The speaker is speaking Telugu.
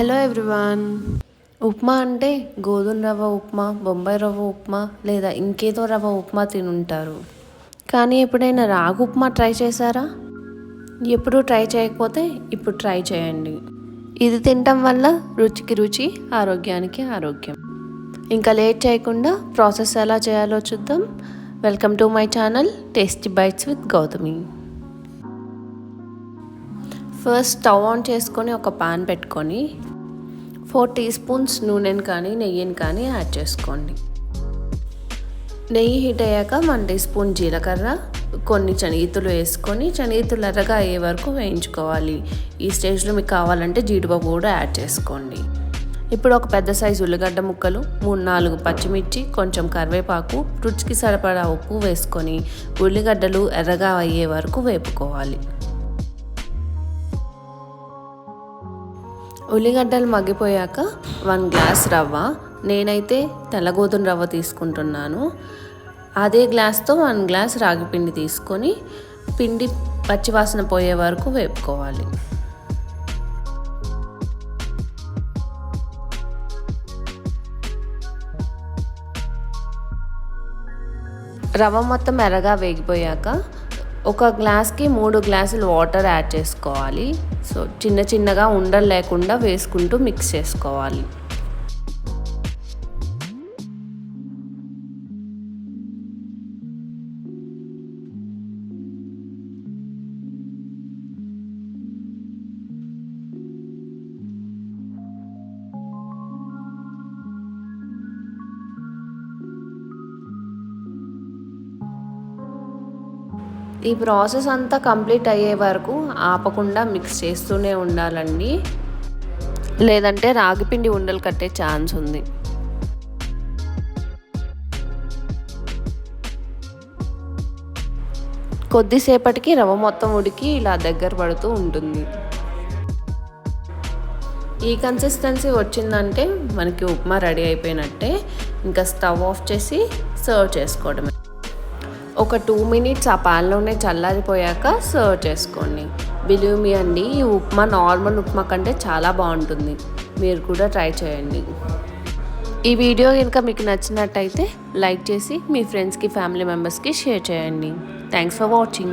Hello everyone. ఉప్మా అంటే గోధుమ రవ్వ ఉప్మా, బొంబాయి రవ్వ ఉప్మా లేదా ఇంకేదో రవ్వ ఉప్మా తినుంటారు. కానీ ఎప్పుడైనా రాగి ఉప్మా ట్రై చేశారా? ఎప్పుడూ ట్రై చేయకపోతే ఇప్పుడు ట్రై చేయండి. ఇది తినటం వల్ల రుచికి రుచి, ఆరోగ్యానికి ఆరోగ్యం. ఇంకా లేట్ చేయకుండా ప్రాసెస్ ఎలా చేయాలో చూద్దాం. Welcome to my channel tasty bites with Gautami. First stove on చేసుకొని ఒక పాన్ పెట్టుకొని 4 టీ స్పూన్స్ నూనెని కానీ నెయ్యిని కానీ యాడ్ చేసుకోండి. నెయ్యి హీట్ అయ్యాక 1 టీ స్పూన్ జీలకర్ర, కొన్ని శనగలు వేసుకొని శనగలు ఎర్రగా అయ్యే వరకు వేయించుకోవాలి. ఈ స్టేజ్లో మీకు కావాలంటే జీడిపప్పు కూడా యాడ్ చేసుకోండి. ఇప్పుడు ఒక పెద్ద సైజు ఉల్లిగడ్డ ముక్కలు, 3-4 పచ్చిమిర్చి, కొంచెం కరివేపాకు, రుచికి సరిపడా ఉప్పు వేసుకొని ఉల్లిగడ్డలు ఎర్రగా అయ్యే వరకు వేపుకోవాలి. ఉల్లిగడ్డలు మగ్గిపోయాక 1 గ్లాస్ రవ్వ, నేనైతే తెల్ల గోధుమ రవ్వ తీసుకుంటున్నాను. అదే గ్లాస్తో 1 గ్లాస్ రాగి పిండి తీసుకొని పిండి పచ్చివాసన పోయే వరకు వేపుకోవాలి. రవ్వ మొత్తం ఎర్రగా వేగిపోయాక ఒక గ్లాస్కి 3 గ్లాసులు వాటర్ యాడ్ చేసుకోవాలి. సో చిన్నగా ఉండలు లేకుండా వేసుకుంటూ మిక్స్ చేసుకోవాలి. ఈ ప్రాసెస్ అంతా కంప్లీట్ అయ్యే వరకు ఆపకుండా మిక్స్ చేస్తూనే ఉండాలండి, లేదంటే రాగిపిండి ఉండలు కట్టే ఛాన్స్ ఉంది. కొద్దిసేపటికి రవ్వ మొత్తం ఉడికి ఇలా దగ్గర పడుతూ ఉంటుంది. ఈ కన్సిస్టెన్సీ వచ్చిందంటే మనకి ఉప్మా రెడీ అయిపోయినట్టే. ఇంకా స్టవ్ ఆఫ్ చేసి సర్వ్ చేసుకోవడమే. ఒక 2 మినిట్స్ ఆ పాన్లోనే చల్లారిపోయాక సర్వ్ చేసుకోండి. బిలీవ్ మీ అండి, ఈ ఉప్మా నార్మల్ ఉప్మా కంటే చాలా బాగుంటుంది. మీరు కూడా ట్రై చేయండి. ఈ వీడియో కనుక మీకు నచ్చినట్టయితే లైక్ చేసి మీ ఫ్రెండ్స్కి, ఫ్యామిలీ మెంబర్స్కి షేర్ చేయండి. Thanks for watching.